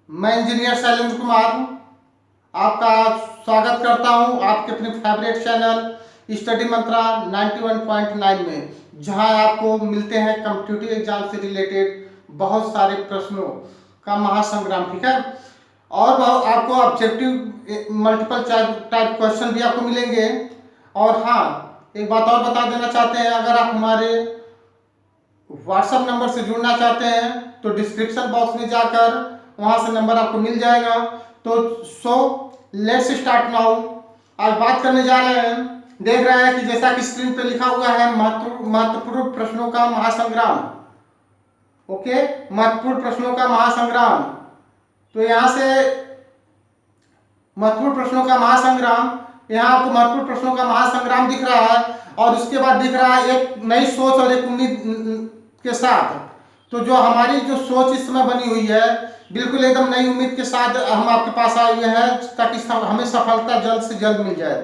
मैं इंजीनियर शैलेंद्र कुमार आपका स्वागत करता हूं आपके अपने फेवरेट चैनल स्टडी मंत्रा 91.9 में, जहां आपको मिलते हैं कॉम्पिटिटिव एग्जाम से रिलेटेड बहुत सारे प्रश्नों का महासंग्राम। ठीक है, और आपको ऑब्जेक्टिव मल्टीपल टाइप क्वेश्चन भी आपको मिलेंगे। और हाँ, एक बात और बता देना चाहते हैं, अगर आप हमारे व्हाट्सएप नंबर से जुड़ना चाहते हैं तो डिस्क्रिप्शन बॉक्स में जाकर वहां से नंबर आपको मिल जाएगा। तो लेट्स स्टार्ट नाउ। आज बात करने जा रहे हैं, देख रहे हैं कि जैसा कि स्क्रीन पे लिखा हुआ है महत्वपूर्ण प्रश्नों का महासंग्राम। ओके, महत्वपूर्ण प्रश्नों का महासंग्राम। तो यहां से महत्वपूर्ण प्रश्नों का महासंग्राम, यहाँ आपको महत्वपूर्ण प्रश्नों का महासंग्राम दिख रहा है और उसके बाद दिख रहा है एक नई सोच और एक उम्मीद के साथ। तो जो हमारी जो सोच इस समय बनी हुई है, बिल्कुल एकदम नई उम्मीद के साथ हम आपके पास आए हुए हैं ताकि हमें सफलता जल्द से जल्द मिल जाए।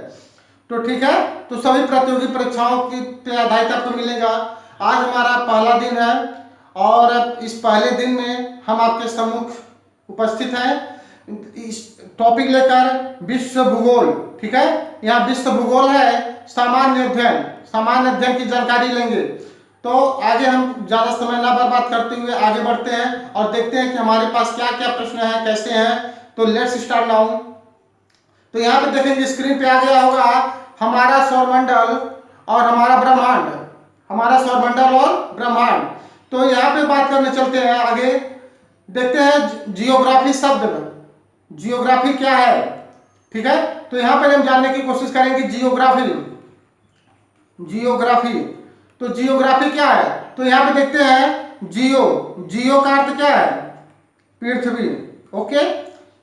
तो ठीक है, तो सभी प्रतियोगी परीक्षाओं की पे आधारित आपको मिलेगा। आज हमारा पहला दिन है और इस पहले दिन में हम आपके सम्मुख उपस्थित हैं इस टॉपिक लेकर, विश्व भूगोल। ठीक है, यहाँ विश्व भूगोल है, सामान्य अध्ययन की जानकारी लेंगे। तो आगे हम ज्यादा समय ना बर्बाद करते हुए आगे बढ़ते हैं और देखते हैं कि हमारे पास क्या क्या प्रश्न हैं, कैसे हैं। तो लेट्स स्टार्ट नाउ। तो यहाँ पे देखेंगे स्क्रीन पे आ गया होगा हमारा सौरमंडल और हमारा ब्रह्मांड, तो यहाँ पे बात करने चलते हैं आगे, देखते हैं जियोग्राफी शब्द, जियोग्राफी क्या है। ठीक है, तो यहाँ पर हम जानने की कोशिश करेंगे जियोग्राफी। तो जियोग्राफी क्या है, तो यहाँ पे देखते हैं जियो का अर्थ क्या है, पृथ्वी। ओके,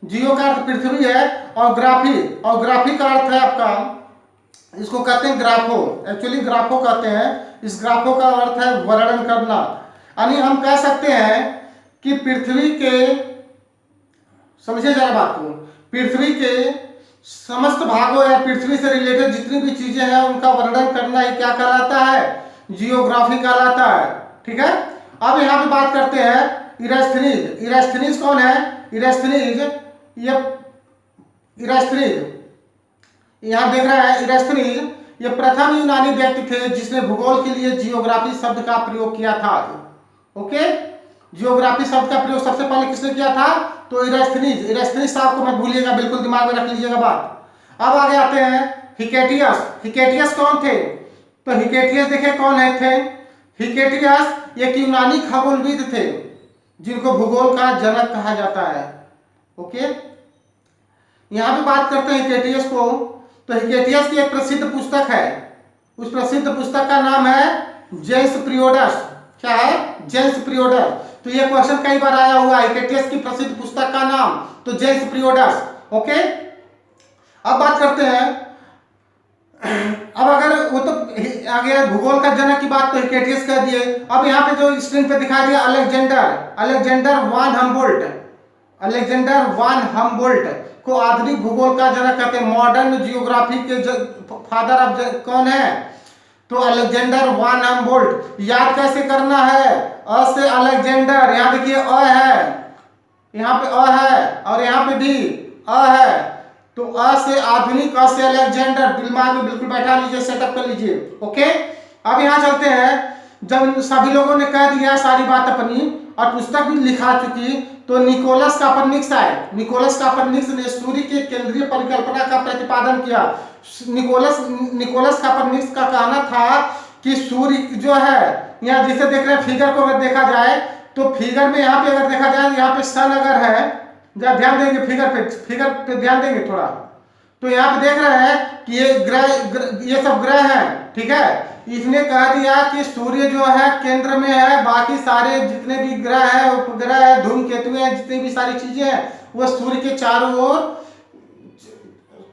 जियो का अर्थ पृथ्वी है और ग्राफी का अर्थ है आपका, इसको कहते हैं ग्राफो, एक्चुअली ग्राफो कहते हैं। इस ग्राफो का अर्थ है वर्णन करना, यानी हम कह सकते हैं कि पृथ्वी के, समझिए जरा बात को, पृथ्वी के समस्त भागों या पृथ्वी से रिलेटेड जितनी भी चीजें हैं उनका वर्णन करना ही क्या कहलाता है, जियोग्राफी कहलाता है। ठीक है, अब यहाँ पे बात करते हैं इरास्थनीज कौन है, इरास्थनीज यहाँ देख रहा है, इरास्थनीज ये प्रथम यूनानी व्यक्ति थे जिसने भूगोल के लिए जियोग्राफी शब्द का प्रयोग किया था। ओके, जियोग्राफी शब्द का प्रयोग सबसे पहले किसने किया था, तो इरास्थनीज साहब को मत भूलिएगा, बिल्कुल दिमाग में रख लीजिएगा बात। अब आगे आते हैं हिकेटियस कौन थे, तो हिकेटियस देखे कौन है थे, हिकेटियस एक यूनानी खगोलविद थे जिनको भूगोल का जनक कहा जाता है। ओके, यहां पे बात करते हैं हिकेटियस को। तो हिकेटियस की एक प्रसिद्ध पुस्तक है, उस प्रसिद्ध पुस्तक का नाम है जेन्स पीरियोडस। क्या है, जेन्स पीरियोडस। तो ये क्वेश्चन कई बार आया हुआ है, हिकेटियस की प्रसिद्ध पुस्तक का नाम, तो जेन्स पीरियोडस। ओके, अब बात करते हैं, अब अगर वो तो आगे भूगोल का जनक की बात तो हिकेटियस कह दिए। अब यहाँ पे जो स्क्रीन पे दिखा दिया अलेक्जेंडर वान हम्बोल्ट को आधुनिक भूगोल का जनक कहते हैं, मॉडर्न जियोग्राफी के फादर ऑफ कौन है, तो अलेक्जेंडर वान हम्बोल्ट। याद कैसे करना है, अ से अलेक्जेंडर, यहाँ देखिए अ है, यहाँ पे अ है और यहाँ पे भी अ है, तो अ से आधुनिक, अ से अलेक्जेंडर, दिमाग में बिल्कुल बैठा लीजिए, सेटअप कर लीजिए। ओके, अब यहाँ चलते हैं, जब सभी लोगों ने कह दिया सारी बात अपनी और पुस्तक भी लिखा चुकी, तो निकोलस कापरनिकस आए। निकोलस कापरनिकस ने सूर्य के केंद्रीय परिकल्पना का प्रतिपादन किया। निकोलस कापरनिकस का कहना था कि सूर्य जो है, यहाँ जिसे देख रहे हैं फिगर को अगर देखा जाए, तो फिगर में यहाँ पे अगर देखा जाए, यहाँ पे सन अगर है, जब ध्यान देंगे फिगर पे ध्यान देंगे थोड़ा, तो यहाँ पे देख रहे हैं कि ये सब ग्रह हैं। ठीक है, इसने कह दिया कि सूर्य जो है केंद्र में है, बाकी सारे जितने भी ग्रह है, उपग्रह है, धूमकेतु हैं, जितनी भी सारी चीजें हैं वो सूर्य के चारों ओर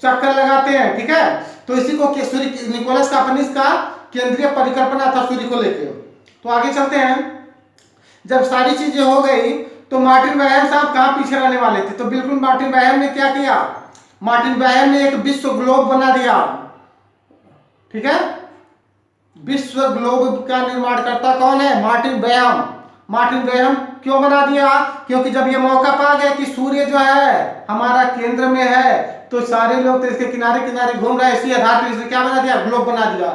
चक्कर लगाते हैं। ठीक है, तो इसी को निकोलस कापरनिकस का केंद्रीय परिकल्पना था सूर्य को लेकर। तो आगे चलते हैं, जब सारी चीजें हो गई तो मार्टिन वैहम साहब कहाँ पीछे रहने वाले थे, तो बिल्कुल मार्टिन वैहम ने क्या किया, मार्टिन वैहम ने एक विश्व ग्लोब बना दिया। ठीक है, विश्व ग्लोब का निर्माण करता कौन है, मार्टिन वैहम। Martin Graham. क्यों बना दिया? क्योंकि जब ये मौका पा गया कि सूर्य जो है हमारा केंद्र में है तो सारे लोग तो इसके किनारे किनारे घूम रहे हैं, इसी आधार पर इसने क्या बना दिया? ग्लोब बना दिया।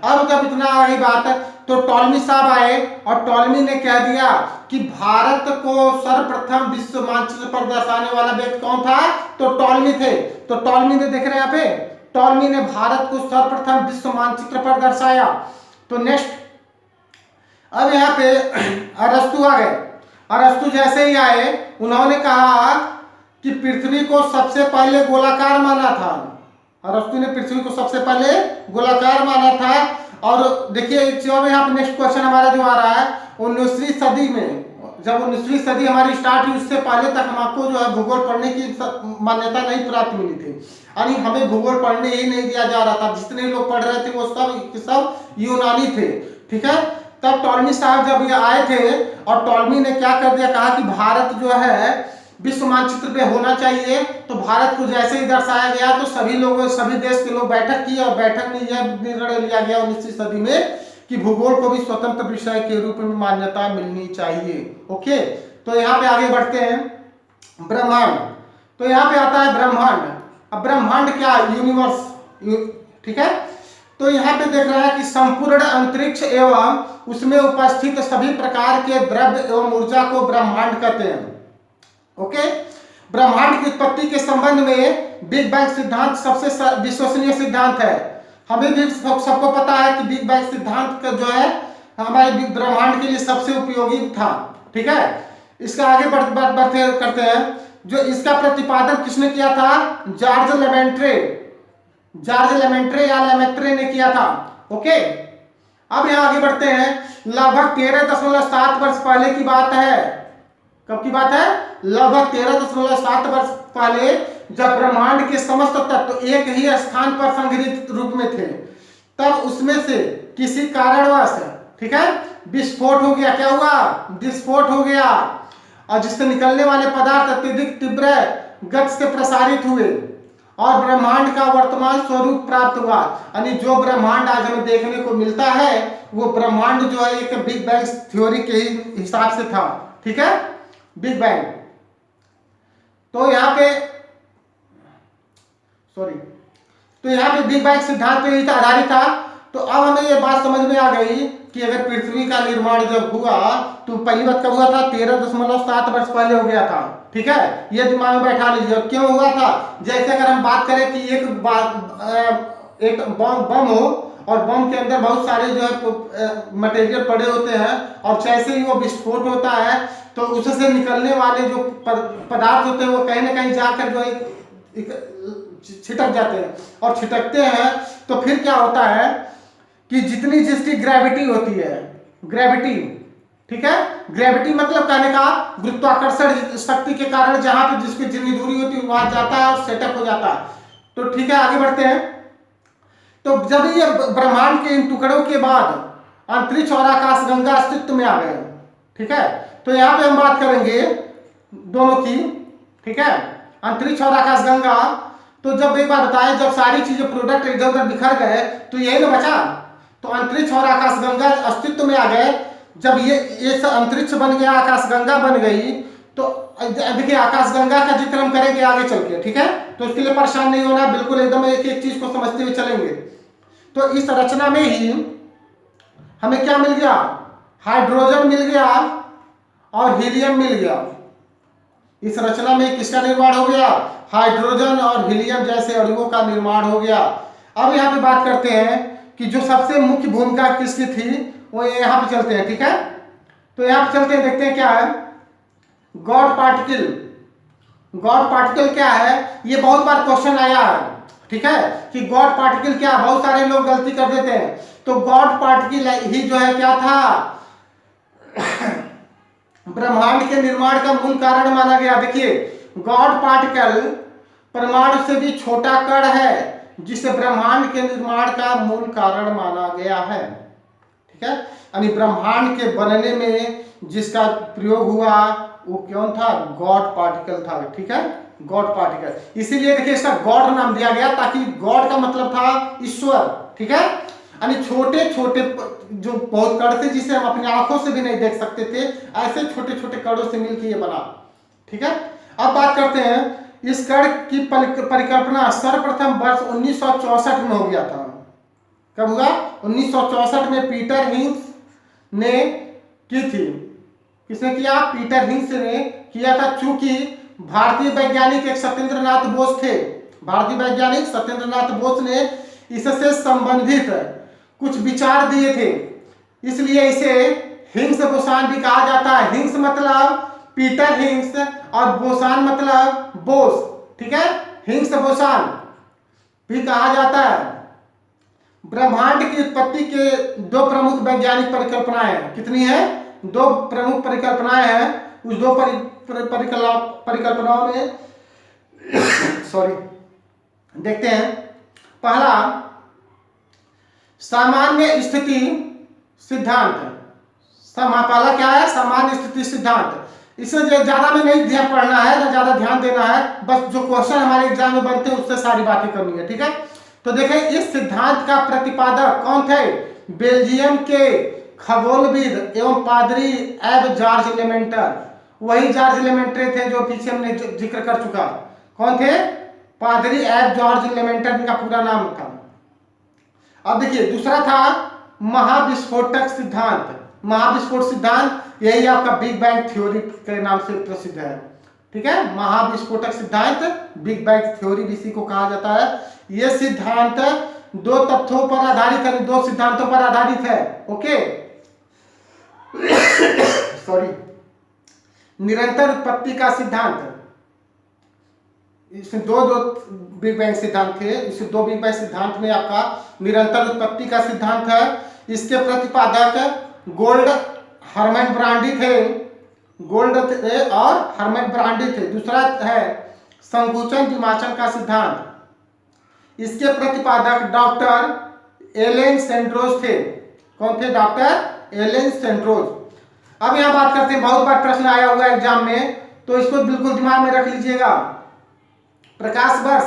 अब जब इतना आ गई बात तो टॉलमी साहब आए और टॉलमी ने कह दिया कि भारत को सर्वप्रथम विश्व मानचित्र पर दर्शाने वाला व्यक्ति कौन था? तो टॉलमी थे। तो टॉलमी ने, देख रहे हैं यहाँ पे, टॉलमी ने भारत को सर्वप्रथम विश्व मानचित्र पर दर्शाया। तो नेक्स्ट, अब यहाँ पे अरस्तु आ गए। अरस्तु जैसे ही आए उन्होंने कहा कि पृथ्वी को सबसे पहले गोलाकार माना था। अरस्तु ने पृथ्वी को सबसे पहले गोलाकार माना था। और देखिए जो यहाँ पे नेक्स्ट क्वेश्चन हमारा जो आ रहा है, 19वीं सदी में, जब 19वीं सदी हमारी स्टार्ट हुई उससे पहले तक हमको जो है भूगोल पढ़ने की मान्यता नहीं प्राप्त मिली थी, यानी हमें भूगोल पढ़ने ही नहीं दिया जा रहा था। जितने लोग पढ़ रहे थे वो सब यूनानी थे, ठीक है। तब टॉलमी साहब जब ये आए थे और टॉलमी ने क्या कर दिया, कहा कि भारत जो है विश्व मानचित्र पे होना चाहिए। तो भारत को जैसे ही दर्शाया गया तो सभी लोगों, सभी देश के लोग बैठक की और बैठक में यह निर्णय लिया गया 19वीं सदी में कि भूगोल को भी स्वतंत्र विषय के रूप में मान्यता मिलनी चाहिए। ओके, तो यहाँ पे आगे बढ़ते हैं। ब्रह्मांड, तो यहाँ पे आता है ब्रह्मांड। अब ब्रह्मांड क्या? यूनिवर्स, ठीक है। तो यहाँ पे देख रहा है कि संपूर्ण अंतरिक्ष एवं उसमें उपस्थित सभी प्रकार के द्रव्य एवं ऊर्जा को ब्रह्मांड कहते हैं। ओके, ब्रह्मांड की उत्पत्ति के संबंध में बिग बैंग सिद्धांत सबसे विश्वसनीय सिद्धांत है। हमें भी सबको पता है कि बिग बैंग सिद्धांत का जो है हमारे ब्रह्मांड के लिए सबसे उपयोगी था, ठीक है। इसका आगे बढ़ते करते हैं। जो इसका प्रतिपादन किसने किया था? जॉर्ज लेमेंट्रे, जॉर्ज लेमेंट्रे या लेमेंट्रे ने किया था। ओके, अब यहाँ आगे बढ़ते हैं। लगभग 13.7 वर्ष पहले की बात है। कब की बात है? लगभग 13.7 वर्ष पहले, जब ब्रह्मांड के समस्त तत्व एक ही स्थान पर संग्रहित रूप में थे, तब उसमें से किसी कारणवश, ठीक है, विस्फोट हो गया। क्या हुआ? विस्फोट हो गया, और जिससे निकलने वाले पदार्थ अत्यधिक तीव्र गति से प्रसारित हुए और ब्रह्मांड का वर्तमान स्वरूप प्राप्त हुआ। यानी जो ब्रह्मांड आज हमें देखने को मिलता है वो ब्रह्मांड जो है एक बिग बैंग थ्योरी के हिसाब से था, ठीक है, बिग बैंग। तो यहाँ पे बिग बैंग सिद्धांत पे ही आधारित था। तो अब हमें ये बात समझ में आ गई कि अगर पृथ्वी का निर्माण जब हुआ तो पहली बात कब हुआ था? 13.7 वर्ष पहले हो गया था, ठीक है। ये दिमाग में बैठा लीजिए। क्यों हुआ था? जैसे अगर हम बात करें कि एक बम हो और बम के अंदर बहुत सारे जो है मटेरियल पड़े होते हैं और जैसे ही वो विस्फोट होता है तो उससे निकलने वाले जो पदार्थ होते हैं वो कहीं ना कहीं जाकर जो छिटक जाते हैं, और छिटकते हैं तो फिर क्या होता है कि जिसकी ग्रेविटी होती है, ग्रेविटी, ठीक है, ग्रेविटी मतलब कहने का गुरुत्वाकर्षण शक्ति के कारण जहां पे जिसकी जितनी दूरी होती है वहां जाता है और सेटअप हो जाता है। तो ठीक है, आगे बढ़ते हैं। तो जब ये ब्रह्मांड के इन टुकड़ों के बाद अंतरिक्ष और आकाशगंगा अस्तित्व में आ गए, ठीक है। तो यहाँ पे हम बात करेंगे दोनों की, ठीक है, अंतरिक्ष और आकाशगंगा। तो जब एक बार बताएं, जब सारी चीजें प्रोडक्ट इधर उधर बिखर गए तो यही ना बचा। तो अंतरिक्ष और आकाशगंगा अस्तित्व में आ गए। जब ये अंतरिक्ष बन गया, आकाशगंगा बन गई, तो देखिए आकाशगंगा का जिक्र हम करेंगे आगे चल के, ठीक है। तो इसके लिए परेशान नहीं होना, बिल्कुल एकदम एक एक चीज को समझते हुए चलेंगे। तो इस रचना में ही हमें क्या मिल गया? हाइड्रोजन मिल गया और हीलियम मिल गया। इस रचना में किसका निर्माण हो गया? हाइड्रोजन और हीलियम जैसे अणुओं का निर्माण हो गया। अब यहाँ पे बात करते हैं कि जो सबसे मुख्य भूमिका किसकी थी, वो यहाँ पे चलते हैं, ठीक है। तो यहाँ पे चलते हैं, देखते हैं क्या है गॉड पार्टिकल। गॉड पार्टिकल क्या है? ये बहुत बार क्वेश्चन आया है, ठीक है, कि गॉड पार्टिकल क्या? बहुत सारे लोग गलती कर देते हैं। तो गॉड पार्टिकल ही जो है क्या था? ब्रह्मांड के निर्माण का मूल कारण माना गया। देखिए गॉड पार्टिकल परमाणु से भी छोटा कण है जिसे ब्रह्मांड के निर्माण का मूल कारण माना गया है, ठीक है। यानी ब्रह्मांड के बनने में जिसका प्रयोग हुआ वो कौन था? गॉड पार्टिकल था, ठीक है, गॉड पार्टिकल। इसीलिए देखिए इसका गॉड नाम दिया गया, ताकि गॉड का मतलब था ईश्वर, ठीक है। यानी छोटे छोटे जो बहुत कण थे जिसे हम अपनी आंखों से भी नहीं देख सकते थे, ऐसे छोटे छोटे कणों से मिलकर ये बना। ठीक है, अब बात करते हैं इस कण की परिकल्पना सर्वप्रथम वर्ष 1964 में हो गया था। कब हुआ? 1964 में पीटर हिंग्स ने की थी। किसने किया? पीटर हिंग्स ने किया था। चूंकि भारतीय वैज्ञानिक एक सत्येंद्र नाथ बोस थे, भारतीय वैज्ञानिक सत्येंद्र नाथ बोस ने इससे संबंधित कुछ विचार दिए थे, इसलिए इसे हिंग्स बोसान भी कहा जाता है। हिंग्स मतलब पीटर हिंग्स और बोसान मतलब बोस। ठीक है, हिंग्स बोसान भी कहा जाता है। ब्रह्मांड की उत्पत्ति के दो प्रमुख वैज्ञानिक परिकल्पनाएं हैं। कितनी है? दो प्रमुख परिकल्पनाएं हैं। उस दो परिकल्पनाओं में सॉरी देखते हैं। पहला, सामान्य स्थिति सिद्धांत। पहला क्या है? सामान्य स्थिति सिद्धांत। इसे ज्यादा में नहीं ध्यान पढ़ना है, ना ज्यादा ध्यान देना है, बस जो क्वेश्चन हमारे एग्जाम में बनते हैं उससे सारी बातें करनी है। ठीक है, तो देखें इस सिद्धांत का प्रतिपादक कौन थे? बेल्जियम के खगोलविद एवं पादरी एब जॉर्ज लेमेंटर। वही जॉर्ज लेमेंटर थे जो पीछे हमने जिक्र कर चुका। कौन थे? पादरी एब जॉर्ज लेमेंटर, इनका पूरा नाम था। अब देखिए दूसरा था महाविस्फोटक सिद्धांत। महाविस्फोट सिद्धांत यही आपका बिग बैंग थ्योरी के नाम से प्रसिद्ध है। ठीक है, महाविस्फोटक सिद्धांत, बिग बैंग थ्योरी इसी को कहा जाता है। यह सिद्धांत दो तथ्यों पर आधारित है, दो सिद्धांतों पर आधारित है। ओके सॉरी, निरंतर उत्पत्ति का सिद्धांत। इसमें दो बिग बैंग सिद्धांत थे। इस दो बिग बैंग सिद्धांत में आपका निरंतर उत्पत्ति का सिद्धांत है। इसके प्रतिपादक गोल्ड हरमन ब्रांडी थे, गोल्ड थे और हरमन ब्रांडी थे। दूसरा है संकुचन विमाचन का सिद्धांत। इसके प्रतिपादक डॉक्टर एलेन सेंड्रोज थे। कौन थे? Doctor Ellen Sendroz. अब यहां बात करते हैं, बहुत बार प्रश्न आया हुआ एग्जाम में, तो इसको बिल्कुल दिमाग में रख लीजिएगा। प्रकाश वर्ष,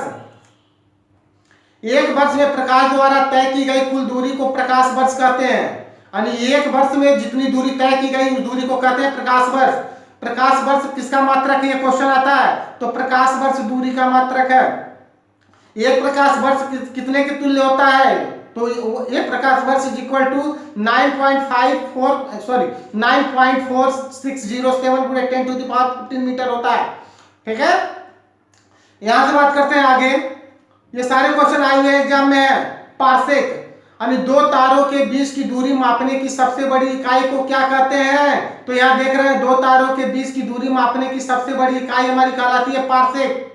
एक वर्ष में प्रकाश द्वारा तय की गई कुल दूरी को प्रकाश वर्ष कहते हैं। यानी एक वर्ष में जितनी दूरी तय की गई उस दूरी को कहते हैं प्रकाश वर्ष। प्रकाश वर्ष किसका मात्रक है? ये क्वेश्चन आता है, तो प्रकाश वर्ष दूरी का मात्रक है। एक प्रकाश वर्ष कितने के तुल्य होता है? तो एक प्रकाश वर्ष इज इक्वल टू 9.4607 × 10⁻15 मीटर होता है। ठीक है, यहां से बात करते हैं आगे। ये सारे क्वेश्चन आए हुए एग्जाम में है। पार्सेक यानी दो तारों के बीच की दूरी मापने की सबसे बड़ी इकाई को क्या कहते हैं? तो यहां देख रहे हैं, दो तारों के बीच की दूरी मापने की सबसे बड़ी इकाई हमारी कहलाती है पार्सेक।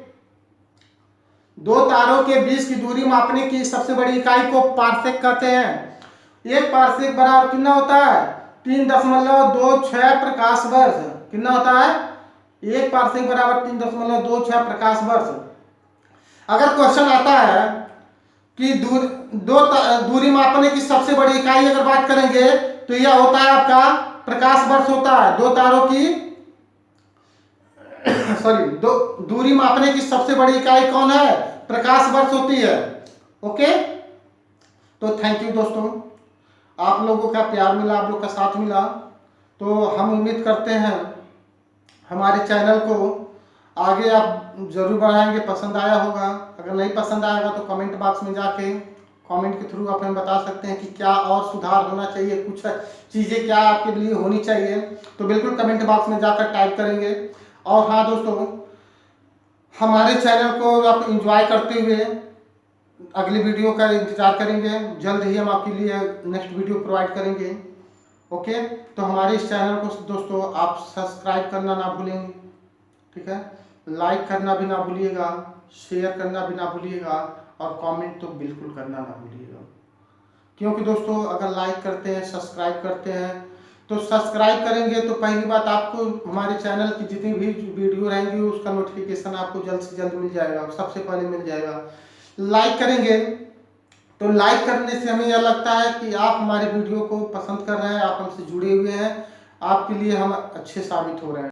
दो तारों के बीच की दूरी मापने की सबसे बड़ी इकाई को पार्सेक कहते हैं। एक पार्सेक बराबर कितना होता है? 3.26 प्रकाश वर्ष। कितना होता है? एक पार्सेक बराबर 3.26 प्रकाश वर्ष। अगर क्वेश्चन आता है कि दूरी मापने की सबसे बड़ी इकाई अगर बात करेंगे तो यह होता है आपका प्रकाश वर्ष होता है। दो तारों की दूरी मापने की सबसे बड़ी इकाई कौन है? प्रकाश वर्ष होती है। ओके, तो थैंक यू दोस्तों, आप लोगों का प्यार मिला, आप लोग का साथ मिला, तो हम उम्मीद करते हैं हमारे चैनल को आगे आप जरूर बढ़ाएंगे। पसंद आया होगा, अगर नहीं पसंद आएगा तो कमेंट बॉक्स में जाके कमेंट के थ्रू आप हमें बता सकते हैं कि क्या और सुधार होना चाहिए, कुछ चीज़ें क्या आपके लिए होनी चाहिए, तो बिल्कुल कमेंट बॉक्स में जाकर टाइप करेंगे। और हाँ दोस्तों, हमारे चैनल को आप एंजॉय करते हुए अगली वीडियो का इंतजार करेंगे। जल्द ही हम आपके लिए नेक्स्ट वीडियो प्रोवाइड करेंगे। ओके, तो हमारे इस चैनल को दोस्तों आप सब्सक्राइब करना ना भूलेंगे। ठीक है, लाइक करना भी ना भूलिएगा, शेयर करना भी ना भूलिएगा और कमेंट तो बिल्कुल करना ना भूलिएगा। क्योंकि दोस्तों अगर लाइक करते हैं, सब्सक्राइब करते हैं, तो सब्सक्राइब करेंगे तो पहली बात आपको हमारे चैनल की जितनी भी वीडियो रहेंगी उसका नोटिफिकेशन आपको जल्द से जल्द मिल जाएगा, सबसे पहले मिल जाएगा। लाइक करेंगे तो लाइक करने से हमें यह लगता है कि आप हमारे वीडियो को पसंद कर रहे हैं, आप हमसे जुड़े हुए हैं, आपके लिए हम अच्छे साबित हो रहे हैं।